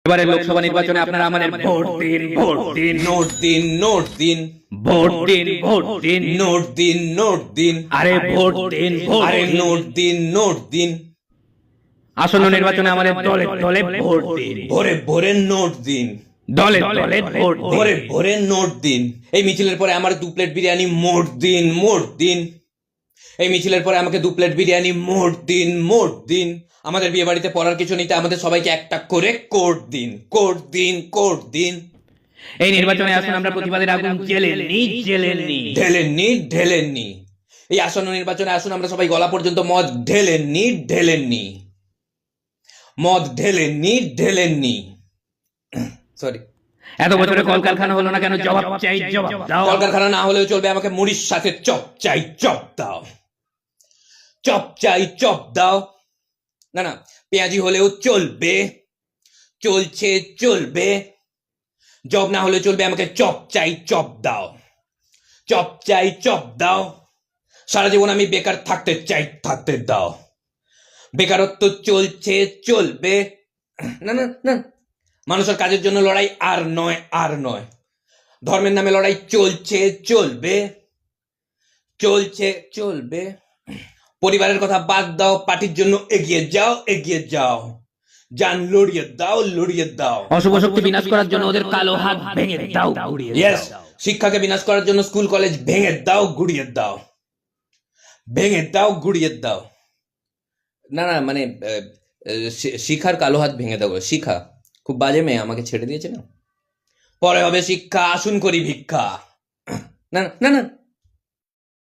এবারে লোকসভা নির্বাচনে আপনারা আমাদের ভোট দিন, ভোট দিন, নোট দিন, নোট দিন, ভোট দিন, ভোট দিন, নোট দিন, নোট দিন, আরে ভোট দিন, ভোট আরে দিন। নোট দিন, নোট দিন, আসন্ন নির্বাচনে আমাদের দলে দলে ভোট দিন, ভরে ভরে নোট দিন, দলে দলে ভোট দিন। ভরে ভরে নোট দিন। এই মিছিলের পরে আমার 2 প্লেট বিরিয়ানি মোট দিন, মোট দিন। এই মিছিলের পরে আমাকে 2 প্লেট বিরিয়ানি মোট দিন, মোট দিন। আমাদের বিয়ে বাড়িতে পড়ার কিছু নিতে আমাদের সবাইকে একটা করে কোট দিন, কোট দিন, কোট দিন। এই নির্বাচনে আসুন আমরা প্রতিবাদের আগুন জ্বেলেননি, জ্বেলেননি। ঢেলেননি, ঢেলেননি। এই আসন্ন নির্বাচনে আসুন আমরা সবাই গলা পর্যন্ত মদ ঢেলেননি, ঢেলেননি। মদ ঢেলেননি, ঢেলেননি। সরি। এত বছরে কলকারখানা হলো না কেন? জবাব চাই, জবাব দাও। কলকারখানা না হলেও চলবে, আমাকে মুড়ির সাথে চপ চাই, চপ দাও। চপ চাই, চপ দাও। না না, পেঁয়াজি হলেও চলবে, চলছে, চলবে। জব না হলে চলবে, আমাকে চপ চাই, চপ দাও। চপ চাই, চপ দাও। সারা জীবন আমি বেকার থাকতে চাই, থাকতে দাও। বেকারত্ব চলছে, চলবে। না না না, মানুষের কাজের জন্য লড়াই আর নয়, আর নয়। ধর্মের নামে লড়াই চলছে, চলবে, চলছে, চলবে। পরিবারের কথা বাদ দাও, পার্টির জন্য এগিয়ে যাও, এগিয়ে যাও। জান লড়িয়ে দাও, লড়িয়ে দাও। অশুভ শক্তি বিনাশ করার জন্য ওদের কালো হাত ভেঙে দাও, গুড়িয়ে ইয়েস, দাও। শিক্ষাকে বিনাশ করার জন্য স্কুল কলেজ ভেঙে দাও, গুড়িয়ে দাও। ভেঙে দাও, গুড়িয়ে দাও। না না, মানে শিখার কালো হাত ভেঙে দাও। শিখা খুব বাজে মেয়ে, আমাকে ছেড়ে দিয়েছে না। পরে হবে শিক্ষা, আসুন করি ভিক্ষা। না না না,